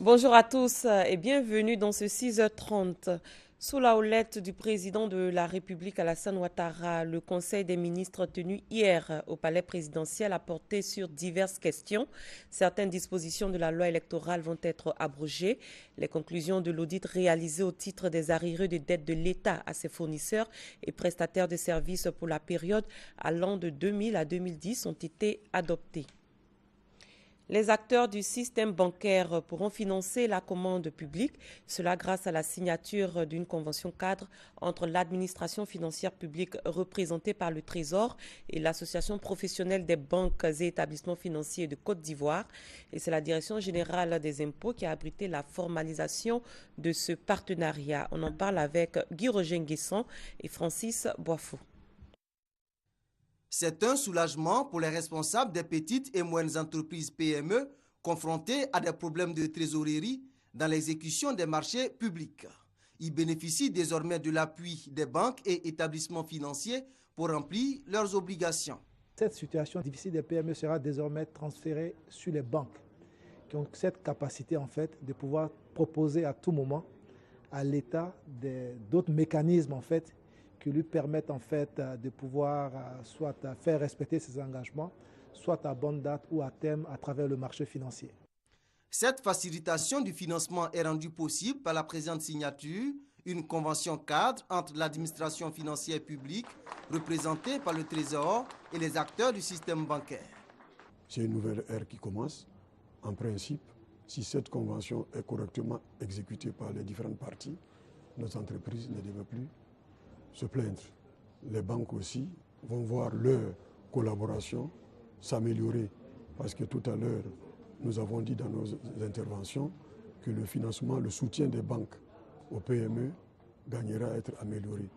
Bonjour à tous et bienvenue dans ce 6h30. Sous la houlette du président de la République Alassane Ouattara, le Conseil des ministres tenu hier au palais présidentiel a porté sur diverses questions. Certaines dispositions de la loi électorale vont être abrogées. Les conclusions de l'audit réalisé au titre des arriérés de dette de l'État à ses fournisseurs et prestataires de services pour la période allant de 2000 à 2010 ont été adoptées. Les acteurs du système bancaire pourront financer la commande publique, cela grâce à la signature d'une convention cadre entre l'administration financière publique représentée par le Trésor et l'Association professionnelle des banques et établissements financiers de Côte d'Ivoire. Et c'est la Direction générale des impôts qui a abrité la formalisation de ce partenariat. On en parle avec Guy-Roger Nguesson et Francis Boifou. C'est un soulagement pour les responsables des petites et moyennes entreprises PME confrontées à des problèmes de trésorerie dans l'exécution des marchés publics. Ils bénéficient désormais de l'appui des banques et établissements financiers pour remplir leurs obligations. Cette situation difficile des PME sera désormais transférée sur les banques qui ont cette capacité en fait de pouvoir proposer à tout moment à l'État d'autres mécanismes en fait qui lui permettent en fait de pouvoir soit faire respecter ses engagements, soit à bonne date ou à terme à travers le marché financier. Cette facilitation du financement est rendue possible par la présente signature, une convention cadre entre l'administration financière publique, représentée par le Trésor, et les acteurs du système bancaire. C'est une nouvelle ère qui commence. En principe, si cette convention est correctement exécutée par les différentes parties, nos entreprises ne devraient plus se plaindre. Les banques aussi vont voir leur collaboration s'améliorer parce que tout à l'heure, nous avons dit dans nos interventions que le financement, le soutien des banques aux PME gagnera à être amélioré.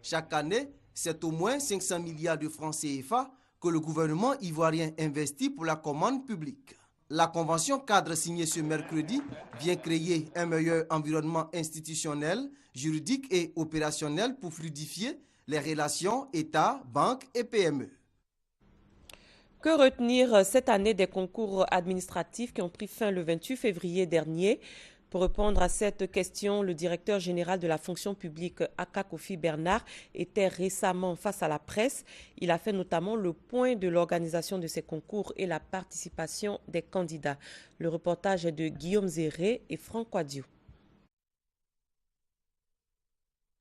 Chaque année, c'est au moins 500 milliards de francs CFA que le gouvernement ivoirien investit pour la commande publique. La convention cadre signée ce mercredi vient créer un meilleur environnement institutionnel, juridique et opérationnel pour fluidifier les relations État, banque et PME. Que retenir cette année des concours administratifs qui ont pris fin le 28 février dernier? Pour répondre à cette question, le directeur général de la fonction publique, Aka Kofi Bernard, était récemment face à la presse. Il a fait notamment le point de l'organisation de ces concours et la participation des candidats. Le reportage est de Guillaume Zéré et Franck Quadio.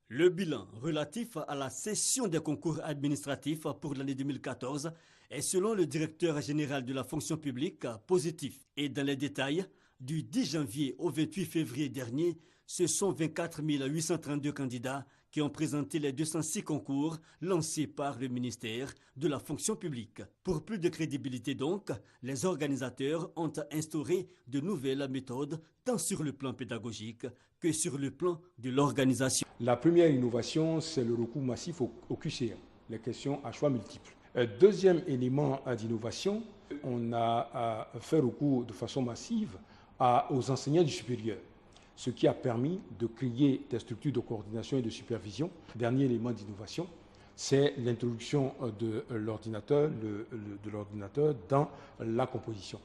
Le bilan relatif à la session des concours administratifs pour l'année 2014 est, selon le directeur général de la fonction publique, positif. Et dans les détails, du 10 janvier au 28 février dernier, ce sont 24 832 candidats qui ont présenté les 206 concours lancés par le ministère de la fonction publique. Pour plus de crédibilité donc, les organisateurs ont instauré de nouvelles méthodes tant sur le plan pédagogique que sur le plan de l'organisation. La première innovation, c'est le recours massif au QCM, les questions à choix multiples. Deuxième élément d'innovation, on a fait recours de façon massive aux enseignants du supérieur, ce qui a permis de créer des structures de coordination et de supervision. Dernier élément d'innovation, c'est l'introduction de l'ordinateur dans la composition.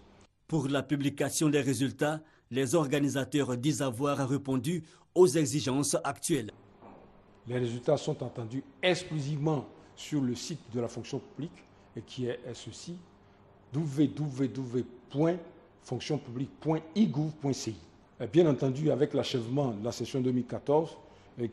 Pour la publication des résultats, les organisateurs disent avoir répondu aux exigences actuelles. Les résultats sont entendus exclusivement sur le site de la fonction publique, et qui est ceci, www.fonctionpublique.igouv.ci. Bien entendu, avec l'achèvement de la session 2014,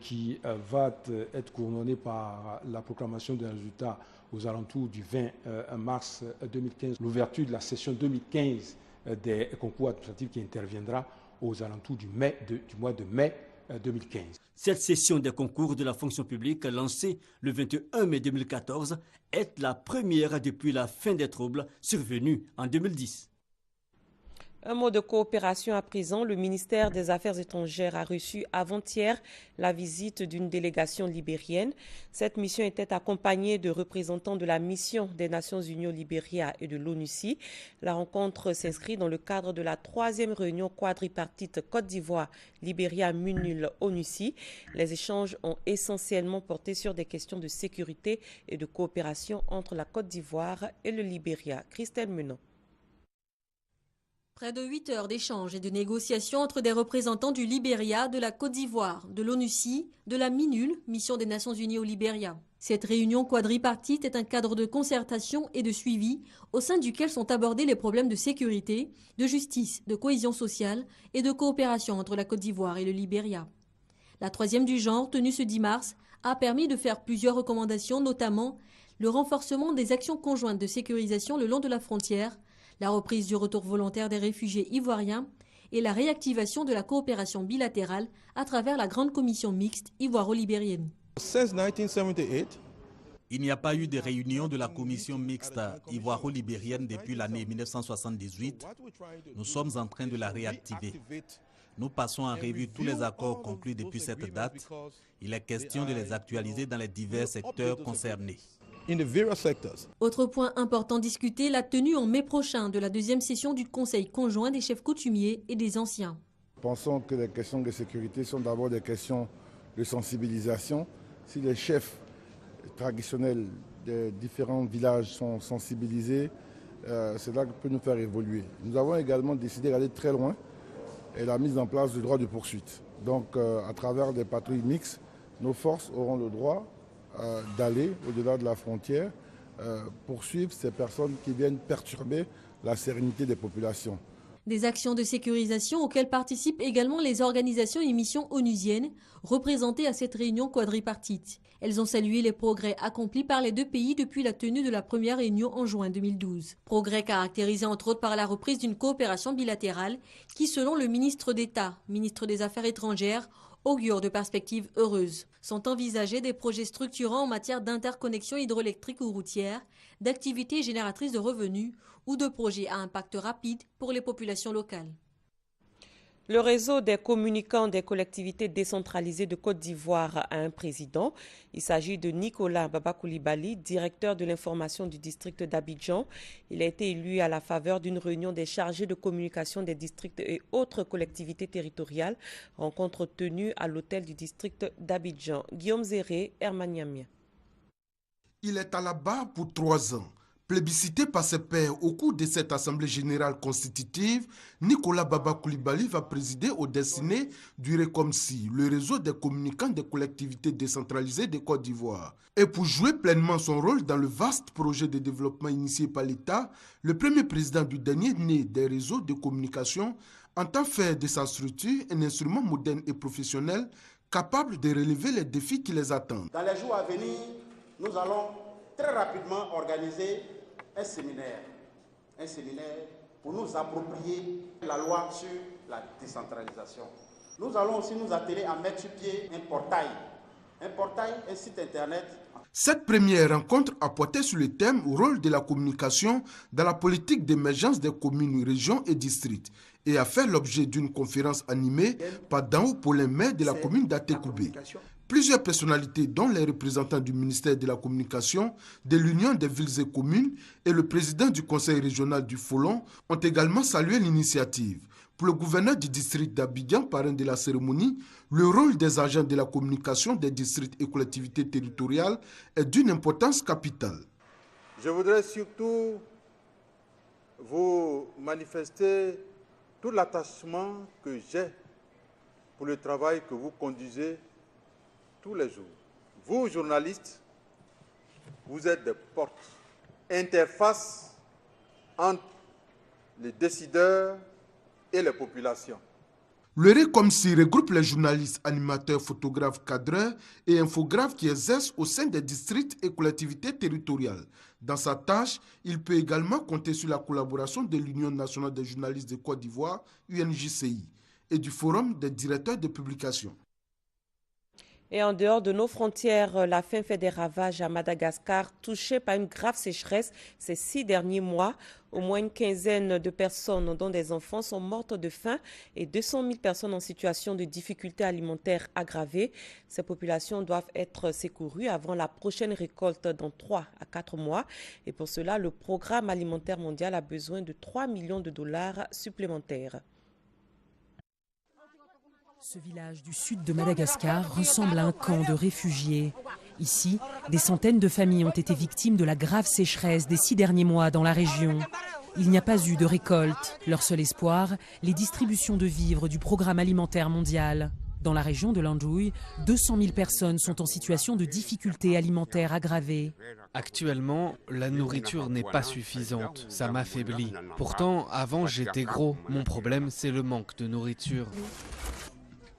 qui va être couronnée par la proclamation des résultats aux alentours du 20 mars 2015, l'ouverture de la session 2015 des concours administratifs qui interviendra aux alentours du mois de mai 2015. Cette session des concours de la fonction publique lancée le 21 mai 2014 est la première depuis la fin des troubles survenus en 2010. Un mot de coopération à présent. Le ministère des Affaires étrangères a reçu avant-hier la visite d'une délégation libérienne. Cette mission était accompagnée de représentants de la mission des Nations Unies au Libéria et de l'ONUCI. La rencontre s'inscrit dans le cadre de la 3e réunion quadripartite Côte d'Ivoire, Libéria, MUNUL, ONUCI. Les échanges ont essentiellement porté sur des questions de sécurité et de coopération entre la Côte d'Ivoire et le Libéria. Christelle Menon. Près de 8 heures d'échanges et de négociations entre des représentants du Libéria, de la Côte d'Ivoire, de l'ONUCI, de la MINUL, mission des Nations Unies au Libéria. Cette réunion quadripartite est un cadre de concertation et de suivi au sein duquel sont abordés les problèmes de sécurité, de justice, de cohésion sociale et de coopération entre la Côte d'Ivoire et le Libéria. La troisième du genre, tenue ce 10 mars, a permis de faire plusieurs recommandations, notamment le renforcement des actions conjointes de sécurisation le long de la frontière, la reprise du retour volontaire des réfugiés ivoiriens et la réactivation de la coopération bilatérale à travers la Grande Commission mixte ivoiro-libérienne. Il n'y a pas eu de réunion de la commission mixte ivoiro-libérienne depuis l'année 1978. Nous sommes en train de la réactiver. Nous passons en revue tous les accords conclus depuis cette date. Il est question de les actualiser dans les divers secteurs concernés. Autre point important discuté, la tenue en mai prochain de la deuxième session du Conseil conjoint des chefs coutumiers et des anciens. Pensons que les questions de sécurité sont d'abord des questions de sensibilisation. Si les chefs traditionnels des différents villages sont sensibilisés, c'est là que peut nous faire évoluer. Nous avons également décidé d'aller très loin et la mise en place du droit de poursuite. Donc à travers des patrouilles mixtes, nos forces auront le droit d'aller au-delà de la frontière, poursuivre ces personnes qui viennent perturber la sérénité des populations. Des actions de sécurisation auxquelles participent également les organisations et missions onusiennes représentées à cette réunion quadripartite. Elles ont salué les progrès accomplis par les deux pays depuis la tenue de la première réunion en juin 2012. Progrès caractérisés entre autres par la reprise d'une coopération bilatérale qui, selon le ministre d'État, ministre des Affaires étrangères, augure de perspectives heureuses. Sont envisagés des projets structurants en matière d'interconnexion hydroélectrique ou routière, d'activités génératrices de revenus ou de projets à impact rapide pour les populations locales. Le réseau des communicants des collectivités décentralisées de Côte d'Ivoire a un président. Il s'agit de Nicolas Baba Coulibaly, directeur de l'information du district d'Abidjan. Il a été élu à la faveur d'une réunion des chargés de communication des districts et autres collectivités territoriales, rencontre tenue à l'hôtel du district d'Abidjan. Guillaume Zéré, Hermaniamia. Il est à la barre pour 3 ans. Plébiscité par ses pairs au cours de cette assemblée générale constitutive, Nicolas Baba Coulibaly va présider aux destinées du RECOMSI, le réseau des communicants des collectivités décentralisées de Côte d'Ivoire. Et pour jouer pleinement son rôle dans le vaste projet de développement initié par l'État, le premier président du dernier né des réseaux de communication entend faire de sa structure un instrument moderne et professionnel capable de relever les défis qui les attendent. Dans les jours à venir, nous allons très rapidement organiser un séminaire pour nous approprier la loi sur la décentralisation. Nous allons aussi nous atteler à mettre sur pied un portail, un site internet. Cette première rencontre a porté sur le thème « Rôle de la communication dans la politique d'émergence des communes, régions et districts » et a fait l'objet d'une conférence animée par Dao Paulin, maire de la commune d'Atekoubé. Plusieurs personnalités, dont les représentants du ministère de la Communication, de l'Union des villes et communes et le président du conseil régional du Folon, ont également salué l'initiative. Pour le gouverneur du district d'Abidjan, parrain de la cérémonie, le rôle des agents de la communication des districts et collectivités territoriales est d'une importance capitale. Je voudrais surtout vous manifester tout l'attachement que j'ai pour le travail que vous conduisez tous les jours. Vous, journalistes, vous êtes des portes, interfaces entre les décideurs et les populations. Le RECOMSI regroupe les journalistes, animateurs, photographes, cadreurs et infographes qui exercent au sein des districts et collectivités territoriales. Dans sa tâche, il peut également compter sur la collaboration de l'Union nationale des journalistes de Côte d'Ivoire, UNJCI, et du Forum des directeurs de publication. Et en dehors de nos frontières, la faim fait des ravages à Madagascar, touchée par une grave sécheresse ces 6 derniers mois. Au moins une quinzaine de personnes, dont des enfants, sont mortes de faim et 200 000 personnes en situation de difficultés alimentaires aggravées. Ces populations doivent être secourues avant la prochaine récolte dans 3 à 4 mois. Et pour cela, le Programme alimentaire mondial a besoin de 3 millions de dollars supplémentaires. Ce village du sud de Madagascar ressemble à un camp de réfugiés. Ici, des centaines de familles ont été victimes de la grave sécheresse des 6 derniers mois dans la région. Il n'y a pas eu de récolte. Leur seul espoir, les distributions de vivres du Programme alimentaire mondial. Dans la région de Landjouï, 200 000 personnes sont en situation de difficultés alimentaires aggravées. Actuellement, la nourriture n'est pas suffisante, ça m'affaiblit. Pourtant, avant j'étais gros. Mon problème, c'est le manque de nourriture.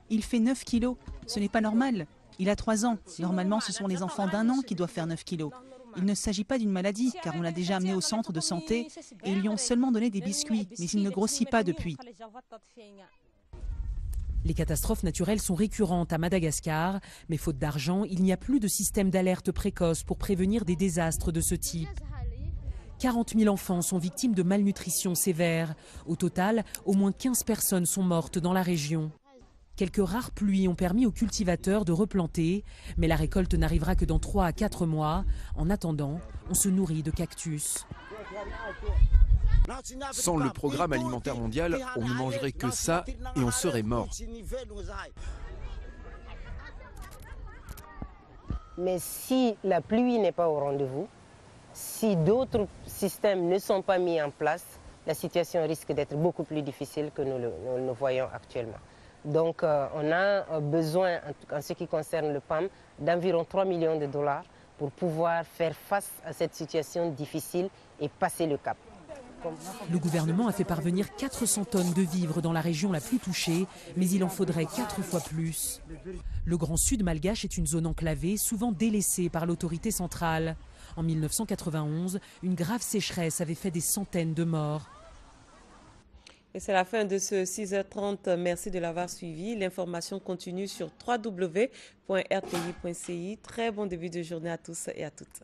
Il fait 9 kilos, ce n'est pas normal. Il a 3 ans. Normalement, ce sont les enfants d'1 an qui doivent faire 9 kilos. Il ne s'agit pas d'une maladie, car on l'a déjà amené au centre de santé et ils lui ont seulement donné des biscuits, mais il ne grossit pas depuis. Les catastrophes naturelles sont récurrentes à Madagascar, mais faute d'argent, il n'y a plus de système d'alerte précoce pour prévenir des désastres de ce type. 40 000 enfants sont victimes de malnutrition sévère. Au total, au moins 15 personnes sont mortes dans la région. Quelques rares pluies ont permis aux cultivateurs de replanter, mais la récolte n'arrivera que dans 3 à 4 mois. En attendant, on se nourrit de cactus. Sans le Programme alimentaire mondial, on ne mangerait que ça et on serait mort. Mais si la pluie n'est pas au rendez-vous, si d'autres systèmes ne sont pas mis en place, la situation risque d'être beaucoup plus difficile que nous le voyons actuellement. Donc on a besoin, en ce qui concerne le PAM, d'environ 3 millions de dollars pour pouvoir faire face à cette situation difficile et passer le cap. Le gouvernement a fait parvenir 400 tonnes de vivres dans la région la plus touchée, mais il en faudrait 4 fois plus. Le Grand Sud malgache est une zone enclavée, souvent délaissée par l'autorité centrale. En 1991, une grave sécheresse avait fait des centaines de morts. Et c'est la fin de ce 6h30. Merci de l'avoir suivi. L'information continue sur www.rti.ci. Très bon début de journée à tous et à toutes.